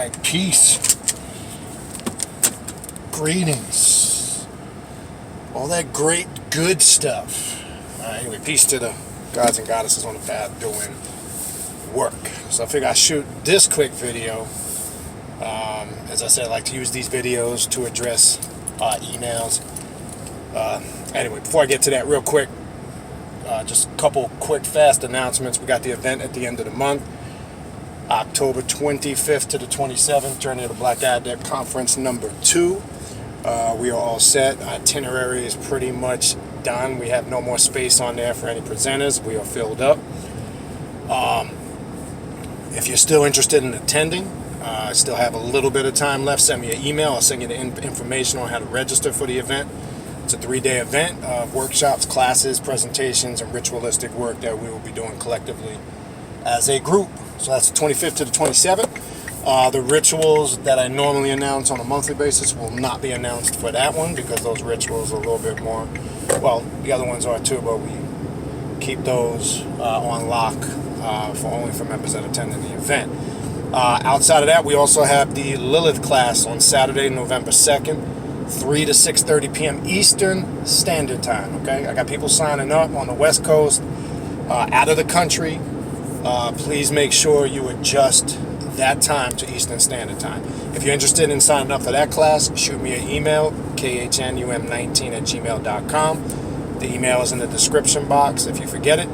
Alright, peace. Greetings. All that great, good stuff. Alright, anyway, peace to the gods and goddesses on the path doing work. So I figure I'd shoot this quick video. As I said, I like to use these videos to address emails. Anyway, before I get to that real quick, just a couple quick, fast announcements. We got the event at the end of the month. October 25th to the 27th, Journey of the Black Adept Conference number 2. We are all set. Itinerary is pretty much done. We have no more space on there for any presenters. We are filled up. If you're still interested in attending, I still have a little bit of time left. Send me an email. I'll send you the information on how to register for the event. It's a 3-day event of workshops, classes, presentations, and ritualistic work that we will be doing collectively as a group. So that's the 25th to the 27th. The rituals that I normally announce on a monthly basis will not be announced for that one because those rituals are a little bit more, well, the other ones are too, but we keep those on lock only for members that attend the event. Outside of that, we also have the Lilith class on Saturday, November 2nd, 3 to 6:30 p.m. Eastern Standard Time, okay? I got people signing up on the West Coast, out of the country. Please make sure you adjust that time to Eastern Standard Time. If you're interested in signing up for that class, shoot me an email, khnum19@gmail.com. The email is in the description box if you forget it.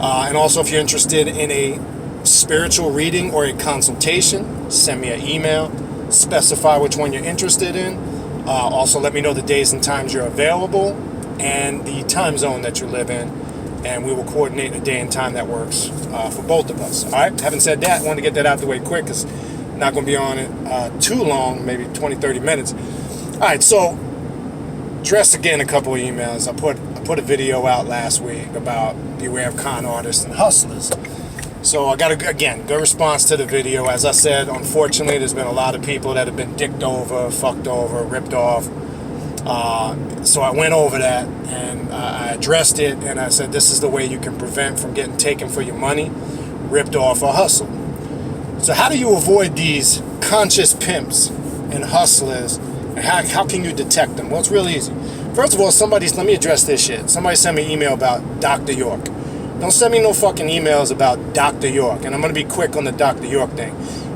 And also, if you're interested in a spiritual reading or a consultation, send me an email. Specify which one you're interested in. Also, let me know the days and times you're available and the time zone that you live in. And we will coordinate a day and time that works for both of us. All right, having said that, I wanted to get that out the way quick because I'm not going to be on it too long, maybe 20, 30 minutes. All right, so address again a couple of emails. I put a video out last week about beware of con artists and hustlers. So I got, again, good response to the video. As I said, unfortunately, there's been a lot of people that have been dicked over, fucked over, ripped off. So I went over that and I addressed it, and I said this is the way you can prevent from getting taken for your money, ripped off, or hustled. So how do you avoid these conscious pimps and hustlers, and how can you detect them? Well, it's real easy. First of all, let me address this shit. Somebody sent me an email about Dr. York. Don't send me no fucking emails about Dr. York, and I'm going to be quick on the Dr. York thing.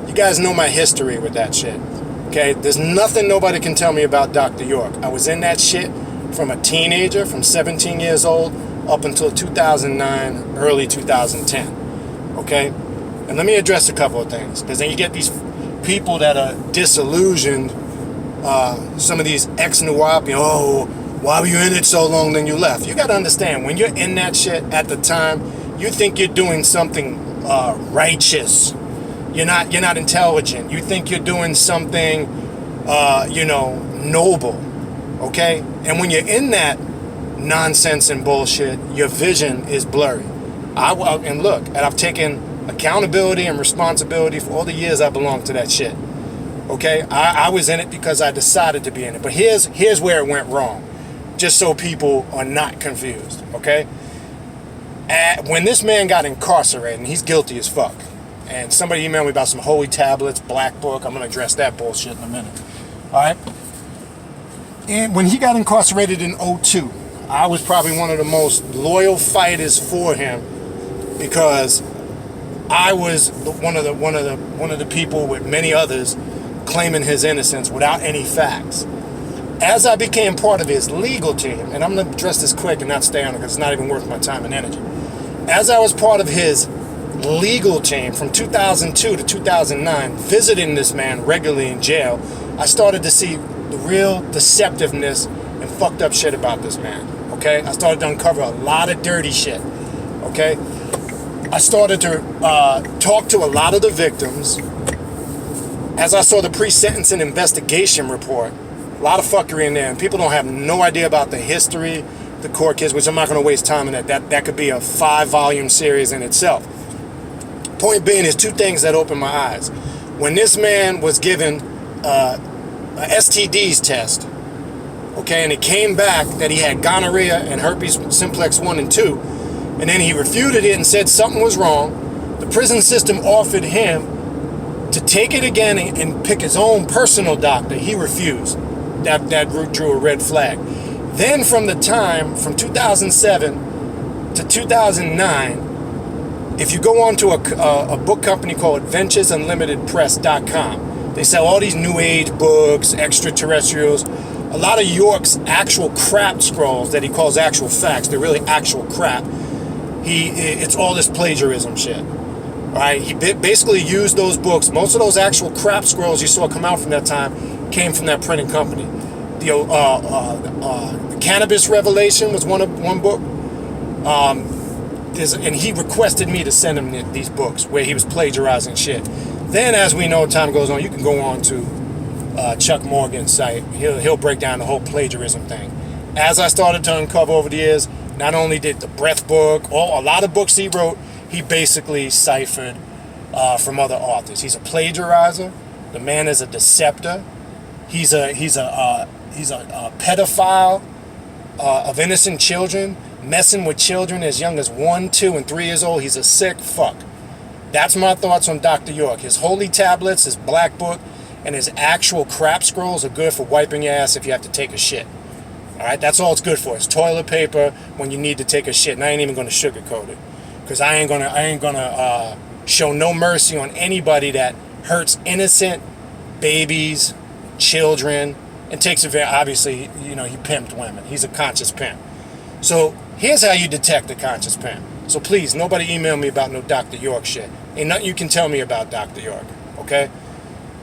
You guys know my history with that shit. Okay, there's nothing nobody can tell me about Dr. York. I was in that shit from a teenager, from 17 years old, up until 2009, early 2010. Okay? And let me address a couple of things, because then you get these people that are disillusioned, some of these ex-nuop, why were you in it so long, then you left? You got to understand, when you're in that shit at the time, you think you're doing something righteous. You're not intelligent. You think you're doing something, noble, okay? And when you're in that nonsense and bullshit, your vision is blurry. And look, I've taken accountability and responsibility for all the years I belonged to that shit, okay? I was in it because I decided to be in it. But here's where it went wrong, just so people are not confused, okay? When this man got incarcerated, and he's guilty as fuck, and somebody emailed me about some holy tablets, black book. I'm going to address that bullshit in a minute. All right? And when he got incarcerated in 2002, I was probably one of the most loyal fighters for him because I was one of the people with many others claiming his innocence without any facts. As I became part of his legal team, and I'm going to address this quick and not stay on it because it's not even worth my time and energy. As I was part of his legal team from 2002 to 2009, visiting this man regularly in jail, I started to see the real deceptiveness and fucked up shit about this man, okay? I started to uncover a lot of dirty shit, okay? I started to talk to a lot of the victims. As I saw the pre-sentencing investigation report, a lot of fuckery in there, and people don't have no idea about the history, the court case, which I'm not going to waste time on that could be a 5-volume series in itself. Point being is two things that opened my eyes. When this man was given a STDs test, okay, and it came back that he had gonorrhea and herpes simplex 1 and 2, and then he refuted it and said something was wrong, the prison system offered him To take it again and pick his own personal doctor, he refused. That drew a red flag. Then from 2007 to 2009, if you go on to a book company called AdventuresUnlimitedPress.com, they sell all these New Age books, extraterrestrials, a lot of York's actual crap scrolls that he calls actual facts. They're really actual crap. It's all this plagiarism shit. Right? He basically used those books. Most of those actual crap scrolls you saw come out from that time came from that printing company. The Cannabis Revelation was one book. And he requested me to send him these books where he was plagiarizing shit. Then, as we know, time goes on, you can go on to Chuck Morgan's site. He'll break down the whole plagiarism thing. As I started to uncover over the years, not only did the Breath book, a lot of books he wrote, he basically ciphered from other authors. He's a plagiarizer. The man is a deceptor. He's a pedophile of innocent children, messing with children as young as 1, 2, and 3 years old. He's a sick fuck. That's my thoughts on Dr. York. His holy tablets, his black book, and his actual crap scrolls are good for wiping your ass if you have to take a shit. All right, that's all it's good for. It's toilet paper when you need to take a shit. And I ain't even going to sugarcoat it. Because I ain't gonna show no mercy on anybody that hurts innocent babies, children, and takes advantage. Obviously, he pimped women. He's a conscious pimp. So here's how you detect a conscious pimp. So please, nobody email me about no Dr. York shit. Ain't nothing you can tell me about Dr. York. Okay?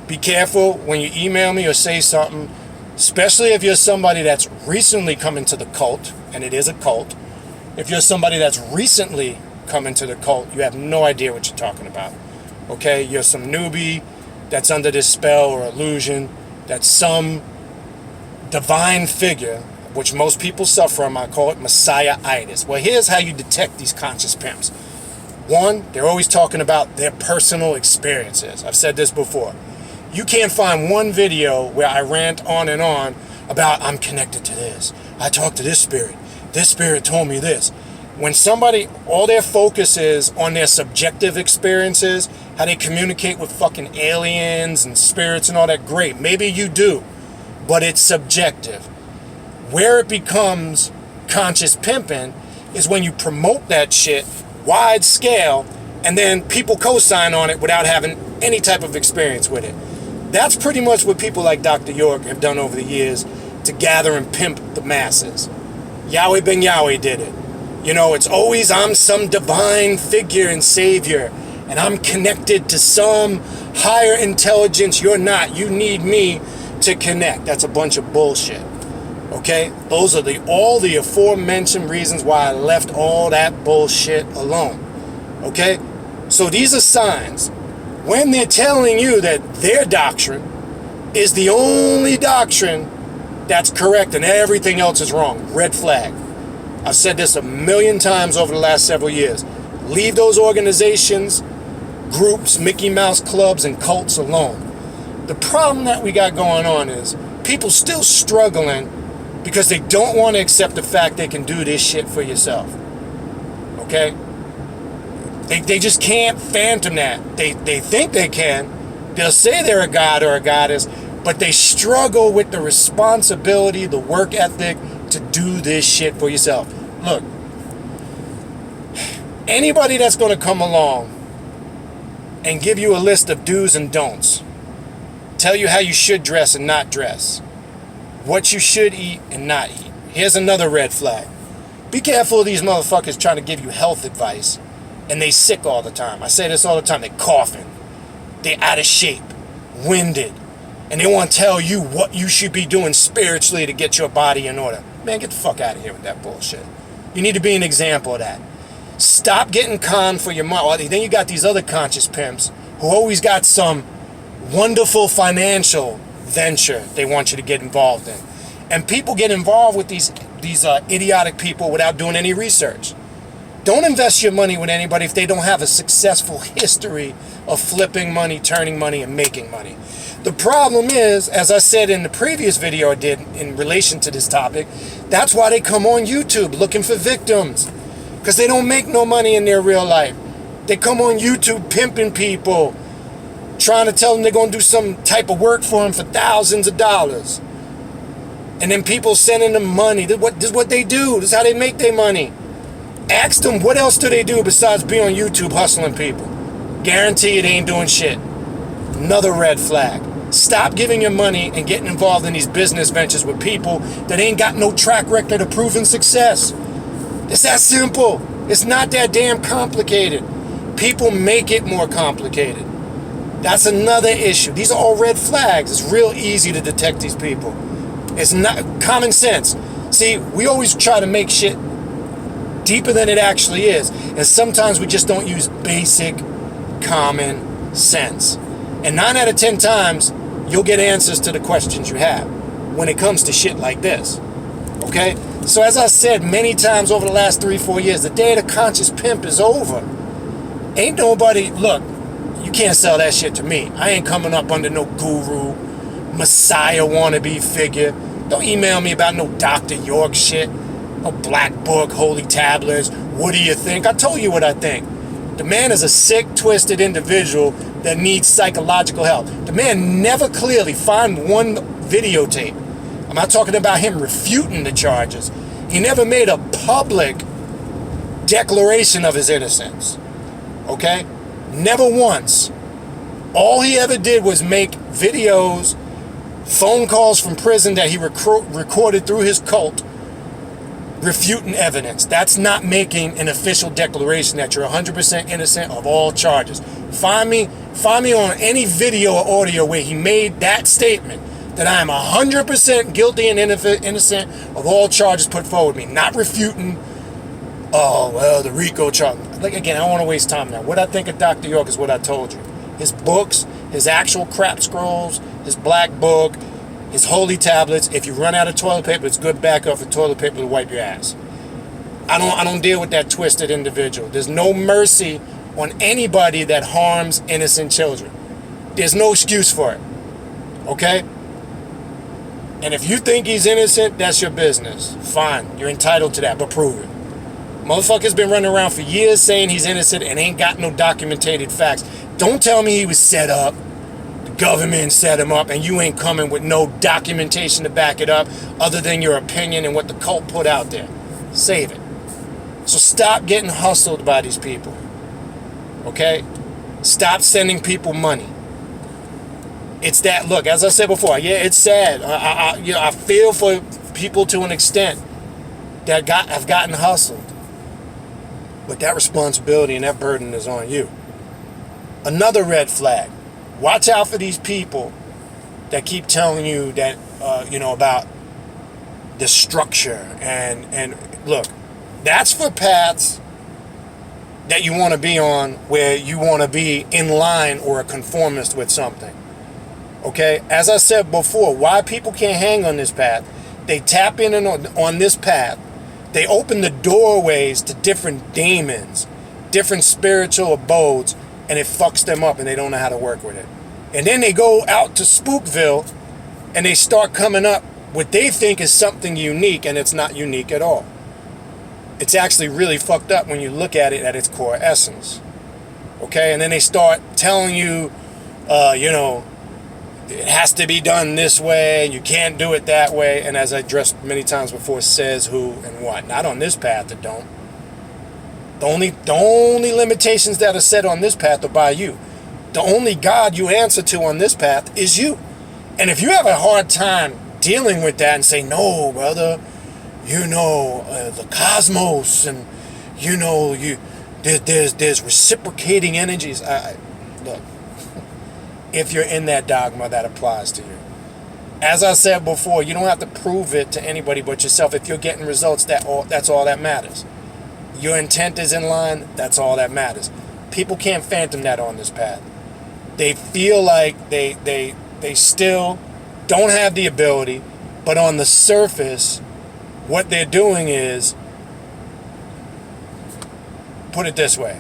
Be careful when you email me or say something, especially if you're somebody that's recently come into the cult, and it is a cult. If you're somebody that's recently come into the cult, you have no idea what you're talking about. Okay? You're some newbie that's under this spell or illusion that some divine figure, which most people suffer from, I call it messiah-itis. Well, here's how you detect these conscious pimps. One, they're always talking about their personal experiences. I've said this before. You can't find one video where I rant on and on about I'm connected to this. I talked to this spirit. This spirit told me this. When somebody, all their focus is on their subjective experiences, how they communicate with fucking aliens and spirits and all that, great. Maybe you do, but it's subjective. Where it becomes conscious pimping is when you promote that shit wide scale and then people co-sign on it without having any type of experience with it. That's pretty much what people like Dr. York have done over the years to gather and pimp the masses. Yahweh Ben Yahweh did it. It's always I'm some divine figure and savior, and I'm connected to some higher intelligence. You're not. You need me to connect. That's a bunch of bullshit. Okay? Those are all the aforementioned reasons why I left all that bullshit alone. Okay? So these are signs. When they're telling you that their doctrine is the only doctrine that's correct and everything else is wrong, red flag. I've said this a million times over the last several years. Leave those organizations, groups, Mickey Mouse clubs, and cults alone. The problem that we got going on is people still struggling because they don't want to accept the fact they can do this shit for yourself. Okay? They just can't phantom that. They think they can. They'll say they're a god or a goddess, but they struggle with the responsibility, the work ethic to do this shit for yourself. Look, anybody that's going to come along and give you a list of do's and don'ts, tell you how you should dress and not dress, what you should eat and not eat. Here's another red flag. Be careful of these motherfuckers trying to give you health advice and they sick all the time. I say this all the time. They coughing. They out of shape, winded, and they want to tell you what you should be doing spiritually to get your body in order. Man, get the fuck out of here with that bullshit. You need to be an example of that. Stop getting conned for your money. Then you got these other conscious pimps who always got some wonderful financial venture they want you to get involved in. And people get involved with these idiotic people without doing any research. Don't invest your money with anybody if they don't have a successful history of flipping money, turning money, and making money. The problem is, as I said in the previous video I did in relation to this topic, that's why they come on YouTube looking for victims. Because they don't make no money in their real life. They come on YouTube pimping people, trying to tell them they're going to do some type of work for them for thousands of dollars. And then people sending them money. This is what they do. This is how they make their money. Ask them, what else do they do besides be on YouTube hustling people? Guarantee it ain't doing shit. Another red flag. Stop giving your money and getting involved in these business ventures with people that ain't got no track record of proven success. It's that simple. It's not that damn complicated. People make it more complicated. That's another issue. These are all red flags. It's real easy to detect these people. It's not common sense. See, we always try to make shit deeper than it actually is. And sometimes we just don't use basic common sense. And 9 out of 10 times, you'll get answers to the questions you have when it comes to shit like this. Okay? So as I said many times over the last 3-4 years, the day of the conscious pimp is over. Ain't nobody, look, you can't sell that shit to me. I ain't coming up under no guru, messiah wannabe figure. Don't email me about no Dr. York shit, no black book, holy tablets. What do you think? I told you what I think. The man is a sick, twisted individual that needs psychological help. The man never clearly find one videotape. I'm not talking about him refuting the charges. He never made a public declaration of his innocence. Okay? Never once. All he ever did was make videos, phone calls from prison that he recorded through his cult, refuting evidence. That's not making an official declaration that you're 100% innocent of all charges. Find me on any video or audio where he made that statement that I am 100% guilty and innocent of all charges put forward me. Not refuting, oh, well, the RICO charge. Like, again, I don't want to waste time now. What I think of Dr. York is what I told you. His books, his actual crap scrolls, his black book, his holy tablets. If you run out of toilet paper, it's good backup for toilet paper to wipe your ass. I don't deal with that twisted individual. There's no mercy on anybody that harms innocent children. There's no excuse for it. Okay? And if you think he's innocent, that's your business. Fine. You're entitled to that, but prove it. Motherfucker's been running around for years saying he's innocent and ain't got no documented facts. Don't tell me he was set up. The government set him up and you ain't coming with no documentation to back it up other than your opinion and what the cult put out there. Save it. So stop getting hustled by these people. Okay? Stop sending people money. It's that, look, as I said before, yeah, it's sad. I feel for people to an extent that have gotten hustled. But that responsibility and that burden is on you. Another red flag. Watch out for these people that keep telling you that, about the structure. And look, that's for paths that you want to be on where you want to be in line or a conformist with something. Okay? As I said before, why people can't hang on this path, they tap in on this path. They open the doorways to different demons, different spiritual abodes, and it fucks them up and they don't know how to work with it. And then they go out to Spookville and they start coming up what they think is something unique, and it's not unique at all. It's actually really fucked up when you look at it at its core essence. Okay? And then they start telling you, it has to be done this way, and you can't do it that way. And as I addressed many times before, says who and what. Not on this path, it don't. The only limitations that are set on this path are by you. The only God you answer to on this path is you. And if you have a hard time dealing with that and say, no, brother, the cosmos, and there's reciprocating energies. Look. If you're in that dogma, that applies to you. As I said before, you don't have to prove it to anybody but yourself. If you're getting results, that's all that matters. Your intent is in line, that's all that matters. People can't phantom that on this path. They feel like they still don't have the ability, but on the surface, what they're doing is, put it this way,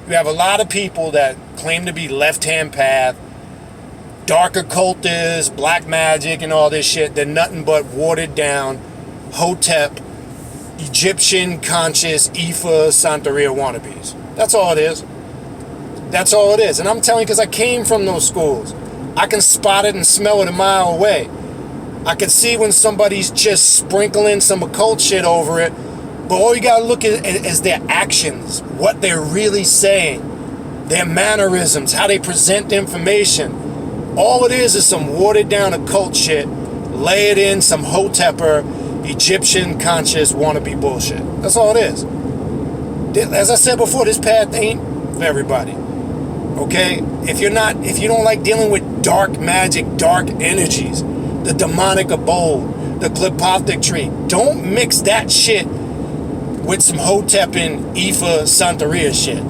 you have a lot of people that claim to be left-hand path, dark occultists, black magic, and all this shit. They're nothing but watered down Hotep, Egyptian conscious Ifa Santeria wannabes. That's all it is. That's all it is. And I'm telling you, because I came from those schools. I can spot it and smell it a mile away. I can see when somebody's just sprinkling some occult shit over it. But all you gotta look at is their actions, what they're really saying, their mannerisms, how they present the information. All it is some watered down occult shit, layered in some Hotepper, Egyptian conscious wannabe bullshit. That's all it is. As I said before, this path ain't for everybody. Okay? If you don't like dealing with dark magic, dark energies, the demonic abode, the glyptophic tree, don't mix that shit with some Hotep and Ifa Santeria shit.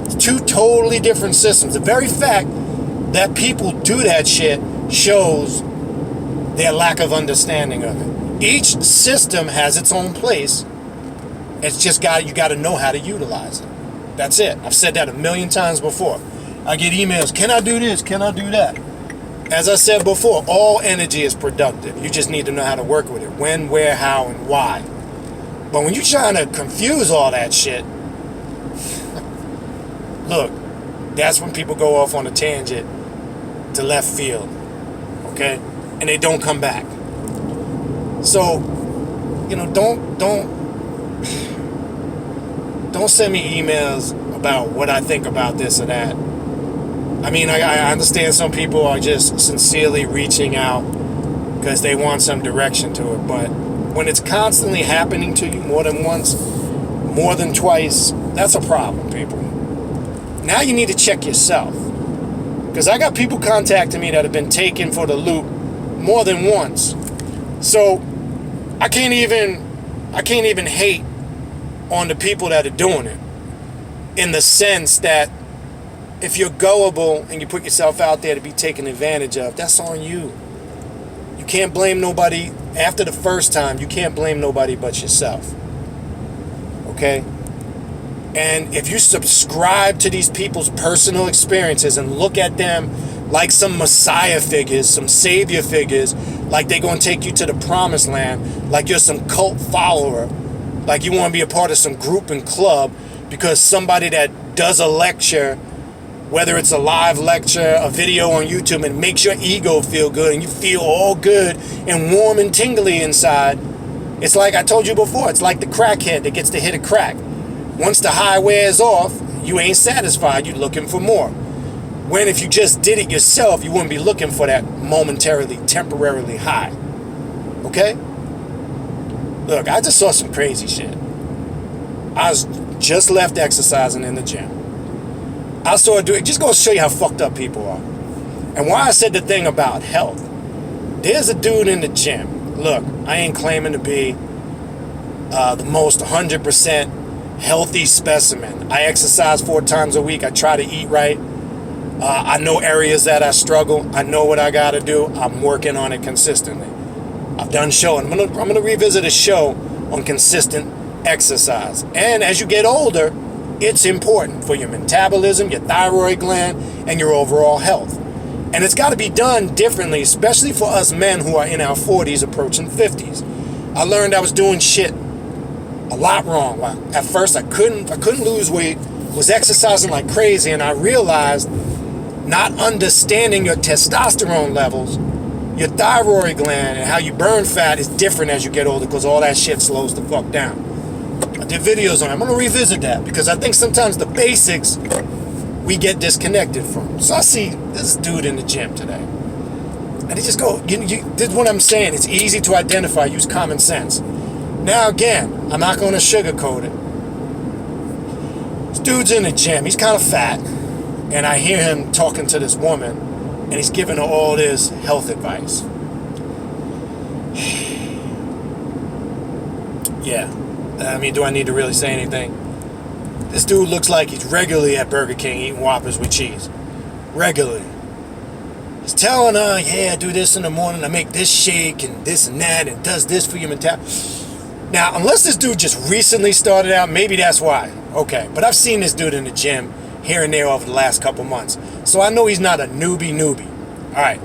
It's two totally different systems. The very fact that people do that shit shows their lack of understanding of it. Each system has its own place. It's just you got to know how to utilize it. That's it. I've said that a million times before. I get emails, can I do this? Can I do that? As I said before, all energy is productive. You just need to know how to work with it. When, where, how, and why. But when you're trying to confuse all that shit, look, that's when people go off on a tangent to left field. Okay? And they don't come back. So, don't send me emails about what I think about this or that. I mean, I understand some people are just sincerely reaching out because they want some direction to it, but when it's constantly happening to you more than once, more than twice, that's a problem, people. Now you need to check yourself, because I got people contacting me that have been taken for the loop more than once. So I can't even hate on the people that are doing it, in the sense that if you're gullible and you put yourself out there to be taken advantage of, that's on you. You can't blame nobody. After the first time, you can't blame nobody but yourself. Okay? And if you subscribe to these people's personal experiences and look at them like some messiah figures, some savior figures, like they're going to take you to the promised land, like you're some cult follower, like you want to be a part of some group and club because somebody that does a lecture, whether it's a live lecture, a video on YouTube, and makes your ego feel good and you feel all good and warm and tingly inside. It's like I told you before, it's like the crackhead that gets to hit a crack. Once the high wears off, you ain't satisfied, you're looking for more. When if you just did it yourself, you wouldn't be looking for that temporarily high. Okay? Look, I just saw some crazy shit. I was just left exercising in the gym. I saw a dude, just going to show you how fucked up people are. And why I said the thing about health. There's a dude in the gym. Look, I ain't claiming to be the most 100% healthy specimen. I exercise 4 times a week. I try to eat right. I know areas that I struggle. I know what I got to do. I'm working on it consistently. I've done show, and I'm gonna revisit a show on consistent exercise. And as you get older, it's important for your metabolism, your thyroid gland, and your overall health. And it's got to be done differently, especially for us men who are in our 40s approaching 50s. I learned I was doing shit a lot wrong. At first, I couldn't lose weight, was exercising like crazy, and I realized not understanding your testosterone levels, your thyroid gland, and how you burn fat is different as you get older because all that shit slows the fuck down. I did videos on it. I'm going to revisit that because I think sometimes the basics we get disconnected from. So I see this dude in the gym today. And he just go, this is what I'm saying. It's easy to identify. Use common sense. Now again, I'm not going to sugarcoat it. This dude's in the gym. He's kind of fat. And I hear him talking to this woman. And he's giving her all this health advice. Yeah. I mean, do I need to really say anything? This dude looks like he's regularly at Burger King eating Whoppers with cheese. Regularly. He's telling her, yeah, do this in the morning. I make this shake and this and that and does this for your mentality. Now, unless this dude just recently started out, maybe that's why. Okay, but I've seen this dude in the gym here and there over the last couple months. So I know he's not a newbie. All right.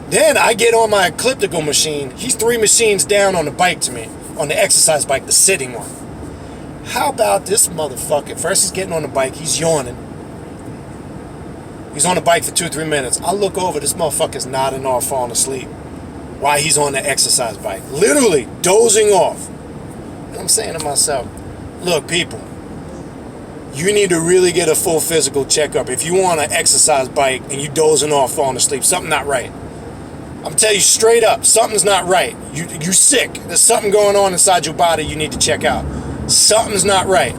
Then I get on my elliptical machine. He's 3 machines down on the bike to me. On the exercise bike, the sitting one. How about this motherfucker? First he's getting on the bike, he's yawning. He's on the bike for 2-3 minutes. I look over, this motherfucker's nodding off, falling asleep while he's on the exercise bike. Literally dozing off. And I'm saying to myself, look, people, you need to really get a full physical checkup. If you on an exercise bike and you dozing off, falling asleep, something not right. I'm telling you straight up, something's not right. You sick. There's something going on inside your body you need to check out. Something's not right.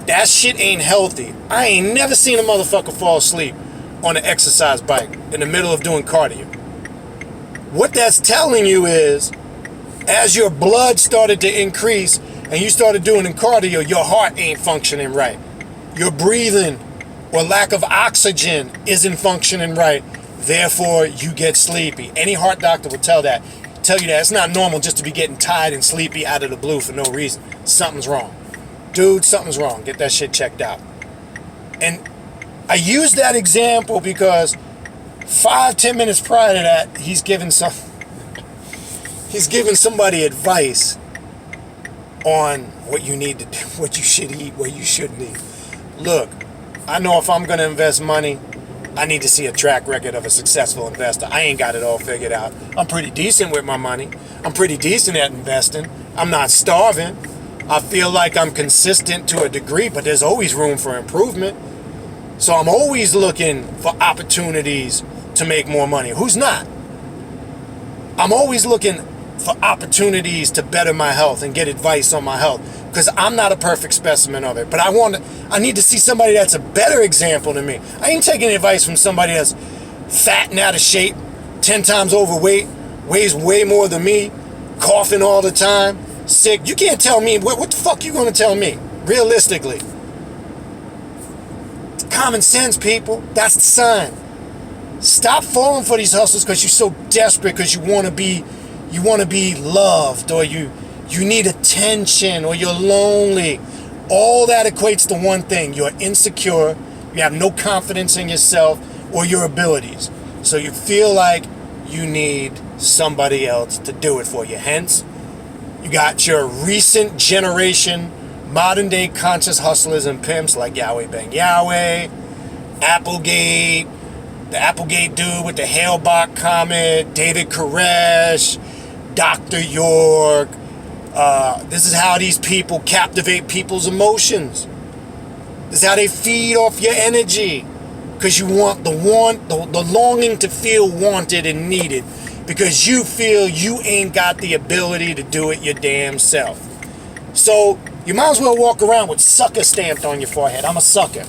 That shit ain't healthy. I ain't never seen a motherfucker fall asleep on an exercise bike in the middle of doing cardio. What that's telling you is, as your blood started to increase and you started doing cardio, your heart ain't functioning right. Your breathing or lack of oxygen isn't functioning right. Therefore, you get sleepy. Any heart doctor will tell you that. It's not normal just to be getting tired and sleepy out of the blue for no reason. Something's wrong. Dude, something's wrong. Get that shit checked out. And I use that example because 5-10 minutes prior to that, he's giving somebody advice on what you need to do, what you should eat, what you shouldn't eat. Look, I know if I'm going to invest money, I need to see a track record of a successful investor. I ain't got it all figured out. I'm pretty decent with my money. I'm pretty decent at investing. I'm not starving. I feel like I'm consistent to a degree, but there's always room for improvement. So I'm always looking for opportunities to make more money. Who's not? I'm always looking for opportunities to better my health and get advice on my health, because I'm not a perfect specimen of it. But I need to see somebody that's a better example than me. I ain't taking advice from somebody that's fat and out of shape, 10 times overweight, weighs way more than me, coughing all the time, sick. You can't tell me, what the fuck you gonna tell me, realistically? Common sense, people. That's the sign. Stop falling for these hustles because you're so desperate, because you want to be loved, or you need attention, or you're lonely. All that equates to one thing: you're insecure, you have no confidence in yourself or your abilities, so you feel like you need somebody else to do it for you. Hence, you got your recent generation modern day conscious hustlers and pimps like Yahweh Bang Yahweh, Applegate, the Applegate dude with the Hale-Bock comet, David Koresh, Dr. York. This is how these people captivate people's emotions. This is how they feed off your energy, because you want the longing to feel wanted and needed, because you feel you ain't got the ability to do it your damn self. So you might as well walk around with sucker stamped on your forehead. I'm a sucker.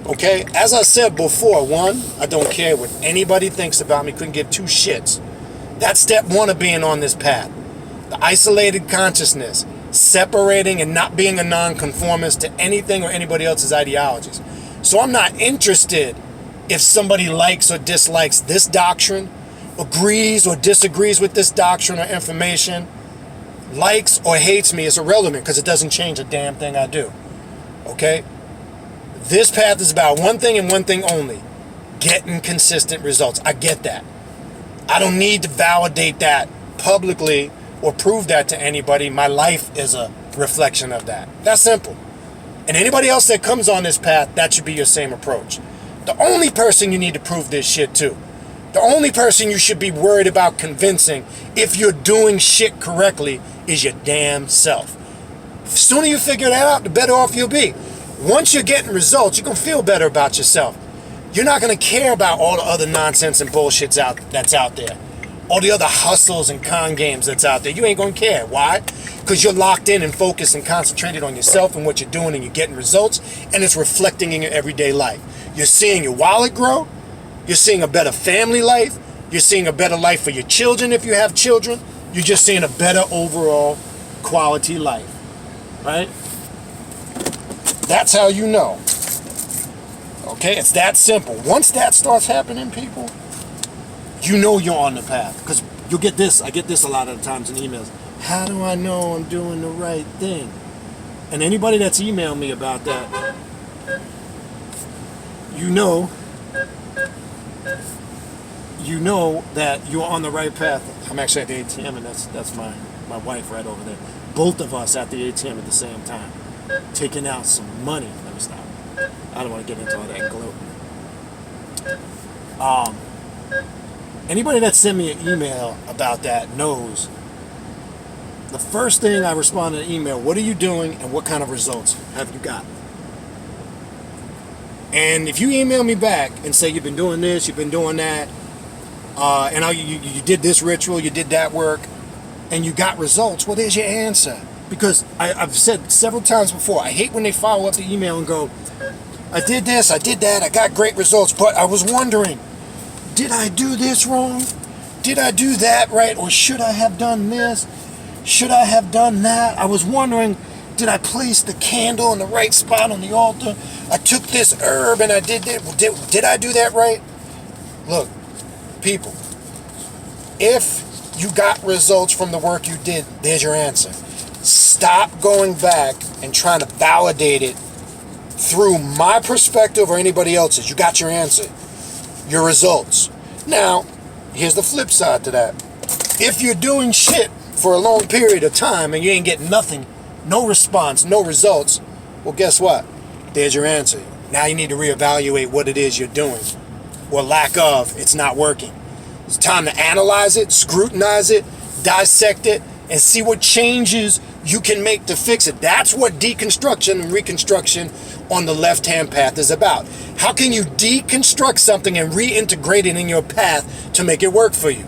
Okay? As I said before, one, I don't care what anybody thinks about me. Couldn't give two shits. That's step one of being on this path. The isolated consciousness, separating and not being a nonconformist to anything or anybody else's ideologies. So I'm not interested if somebody likes or dislikes this doctrine, agrees or disagrees with this doctrine or information, likes or hates me. Is irrelevant, because it doesn't change a damn thing I do. Okay? This path is about one thing and one thing only: getting consistent results. I get that. I don't need to validate that publicly or prove that to anybody. My life is a reflection of that. That's simple. And anybody else that comes on this path, that should be your same approach. The only person you need to prove this shit to, the only person you should be worried about convincing if you're doing shit correctly, is your damn self. The sooner you figure that out, the better off you'll be. Once you're getting results, you're going to feel better about yourself. You're not going to care about all the other nonsense and bullshit that's out there. All the other hustles and con games that's out there. You ain't going to care. Why? Because you're locked in and focused and concentrated on yourself and what you're doing, and you're getting results, and it's reflecting in your everyday life. You're seeing your wallet grow. You're seeing a better family life. You're seeing a better life for your children if you have children. You're just seeing a better overall quality life. Right? That's how you know. Okay? It's that simple. Once that starts happening, people, you know you're on the path. Because you'll get this. I get this a lot of the times in emails. How do I know I'm doing the right thing? And anybody that's emailed me about that, you know that you're on the right path. I'm actually at the ATM, and that's my wife right over there. Both of us at the ATM at the same time, taking out some money. Let me stop. I don't want to get into all that gloating. Anybody that sent me an email about that knows the first thing I respond to the email, what are you doing and what kind of results have you got? And if you email me back and say you've been doing this, you've been doing that, and you did this ritual, you did that work, and you got results, well, there's your answer. Because I've said several times before, I hate when they follow up the email and go, I did this, I did that, I got great results, but I was wondering, did I do this wrong? Did I do that right? Or should I have done this? Should I have done that? I was wondering, did I place the candle in the right spot on the altar? I took this herb and I did that. Did I do that right? Look, people, if you got results from the work you did, there's your answer. Stop going back and trying to validate it through my perspective or anybody else's. You got your answer, your results. Now, here's the flip side to that. If you're doing shit for a long period of time and you ain't getting nothing, no response, no results, well, guess what? There's your answer. Now you need to reevaluate what it is you're doing, or lack of, it's not working. It's time to analyze it, scrutinize it, dissect it, and see what changes you can make to fix it. That's what deconstruction and reconstruction on the left-hand path is about. How can you deconstruct something and reintegrate it in your path to make it work for you?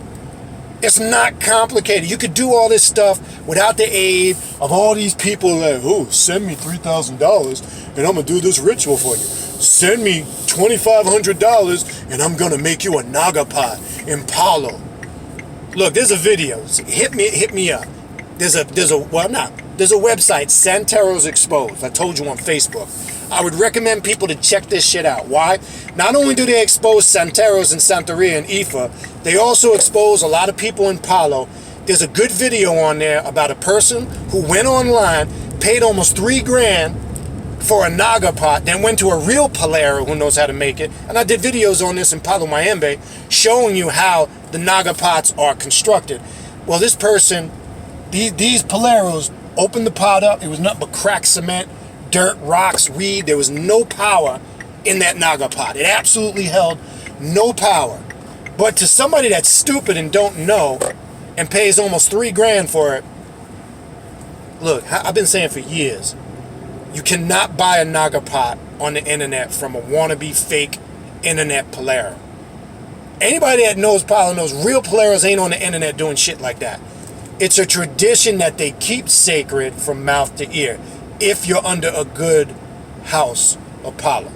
It's not complicated. You could do all this stuff without the aid of all these people like, oh, send me $3,000 and I'm going to do this ritual for you. Send me $2,500 and I'm going to make you a naga pot in Palo. Look, there's a video. Hit me up. There's a website, Santero's Exposed. I told you on Facebook. I would recommend people to check this shit out. Why? Not only do they expose Santeros and Santeria and Ifa, they also expose a lot of people in Palo. There's a good video on there about a person who went online, paid almost $3,000 for a naga pot, then went to a real palero who knows how to make it. And I did videos on this in Palo Mayombe showing you how the naga pots are constructed. Well, this person, these paleros opened the pot up. It was nothing but cracked cement, dirt, rocks, weed. There was no power in that naga pot. It absolutely held no power. But to somebody that's stupid and don't know and pays almost $3,000 for it, look, I've been saying for years, you cannot buy a naga pot on the internet from a wannabe fake internet palero. Anybody that knows Palo knows real paleros ain't on the internet doing shit like that. It's a tradition that they keep sacred from mouth to ear if you're under a good house of Palo.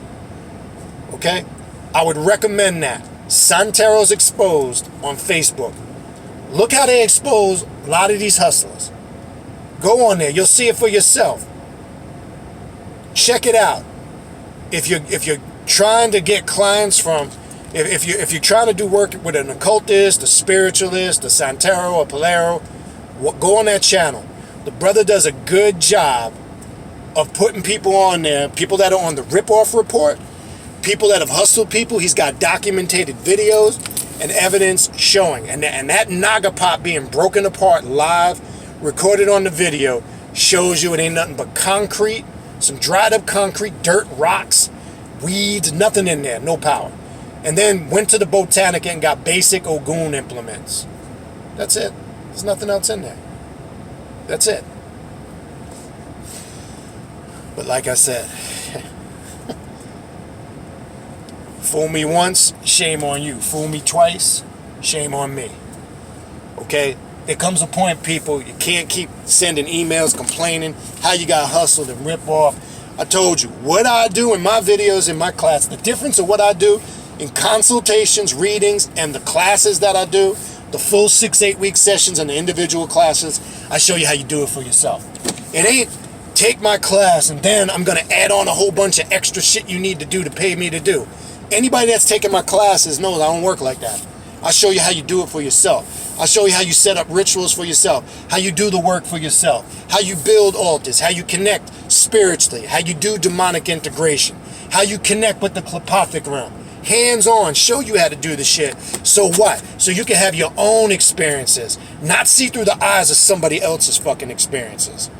Okay? I would recommend that. Santero's Exposed on Facebook. Look how they expose a lot of these hustlers. Go on there. You'll see it for yourself. Check it out. If you're trying to get clients from, if you're trying to do work with an occultist, a spiritualist, a Santero, a Palero, go on that channel. The brother does a good job of putting people on there, people that are on the rip-off report, people that have hustled people. He's got documented videos and evidence showing. And that naga pot being broken apart live, recorded on the video, shows you it ain't nothing but concrete, some dried up concrete, dirt, rocks, weeds, nothing in there, no power. And then went to the Botanica and got basic Ogun implements. That's it. There's nothing else in there. That's it. But like I said, fool me once, shame on you. Fool me twice, shame on me. Okay? There comes a point, people, you can't keep sending emails complaining how you got hustled and ripped off. I told you, what I do in my videos, in my class, the difference of what I do in consultations, readings, and the classes that I do, the full 6-8 week sessions and the individual classes, I show you how you do it for yourself. It ain't take my class and then I'm going to add on a whole bunch of extra shit you need to do to pay me to do. Anybody that's taken my classes knows I don't work like that. I show you how you do it for yourself. I'll show you how you set up rituals for yourself, how you do the work for yourself, how you build altars, how you connect spiritually, how you do demonic integration, how you connect with the telepathic realm. Hands-on, show you how to do the shit. So what? So you can have your own experiences, not see through the eyes of somebody else's fucking experiences.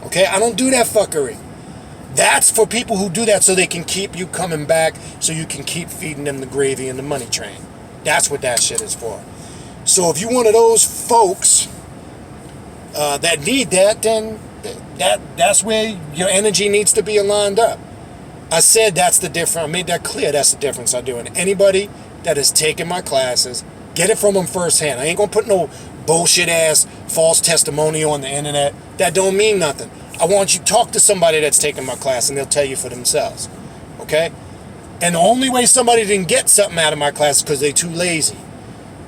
Okay? I don't do that fuckery. That's for people who do that so they can keep you coming back, so you can keep feeding them the gravy and the money train. That's what that shit is for. So if you're one of those folks that need that, then that's where your energy needs to be aligned up. I said that's the difference. I made that clear. That's the difference I do. And anybody that has taken my classes, get it from them firsthand. I ain't gonna put no bullshit ass false testimonial on the internet. That don't mean nothing. I want you to talk to somebody that's taken my class and they'll tell you for themselves. Okay? And the only way somebody didn't get something out of my class is because they're too lazy.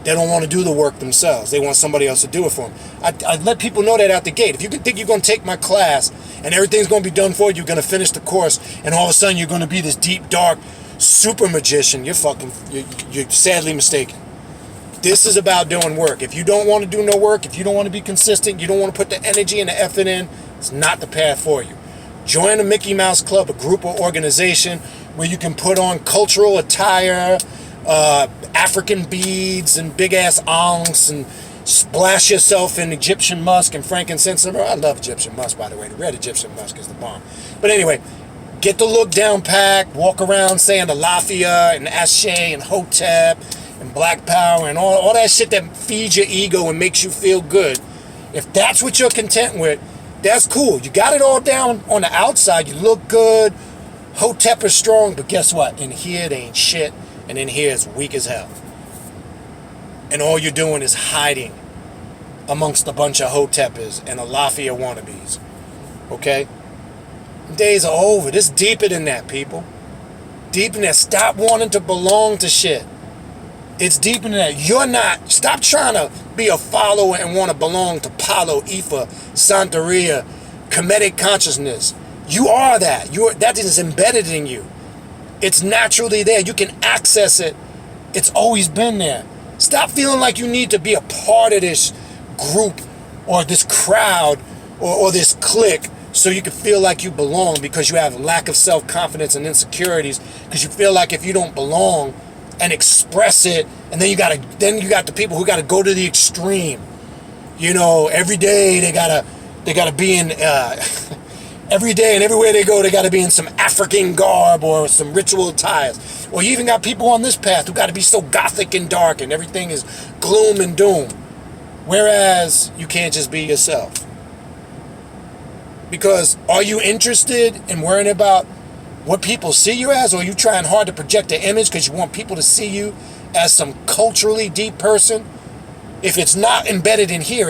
They don't want to do the work themselves. They want somebody else to do it for them. I let people know that out the gate. If you think you're going to take my class and everything's going to be done for you, you're going to finish the course, and all of a sudden you're going to be this deep, dark super magician, you're sadly mistaken. This is about doing work. If you don't want to do no work, if you don't want to be consistent, you don't want to put the energy and the effort in, it's not the path for you. Join a Mickey Mouse Club, a group or organization where you can put on cultural attire, African beads and big ass ankhs, and splash yourself in Egyptian musk and frankincense. I love Egyptian musk, by the way. The red Egyptian musk is the bomb. But anyway, get the look down packed, walk around saying Alafia and Ashe and Hotep and Black Power and all that shit that feeds your ego and makes you feel good. If that's what you're content with, that's cool. You got it all down on the outside. You look good. Hotep is strong, but guess what? In here, it ain't shit. And in here, it's weak as hell. And all you're doing is hiding amongst a bunch of Hoteppers and Alafia wannabes. Okay? Days are over. This is deeper than that, people. Deeper than that. Stop wanting to belong to shit. It's deeper than that. You're not. Stop trying to be a follower and want to belong to Palo, Ifa, Santeria, Kemetic consciousness. You are that. That is embedded in you. It's naturally there. You can access it. It's always been there. Stop feeling like you need to be a part of this group or this crowd or this clique so you can feel like you belong, because you have lack of self-confidence and insecurities, because you feel like if you don't belong and express it, and then you got the people who got to go to the extreme. You know, every day they gotta be in every day and everywhere they go, they got to be in some African garb or some ritual attires. Or you even got people on this path who got to be so gothic and dark and everything is gloom and doom. Whereas you can't just be yourself. Because are you interested in worrying about what people see you as, or are you trying hard to project an image because you want people to see you as some culturally deep person? If it's not embedded in here,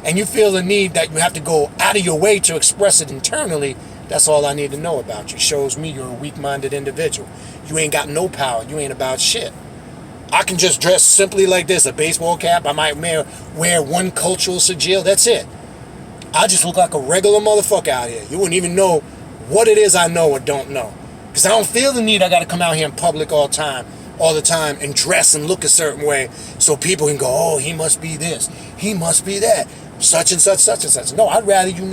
and you feel the need that you have to go out of your way to express it internally, that's all I need to know about you. Shows me you're a weak-minded individual. You ain't got no power. You ain't about shit. I can just dress simply like this, a baseball cap. I might wear one cultural sigil. That's it. I just look like a regular motherfucker out here. You wouldn't even know what it is I know or don't know. Because I don't feel the need I got to come out here in public all the time and dress and look a certain way so people can go, oh, he must be this. He must be that. Such and such, such and such. No, I'd rather you not.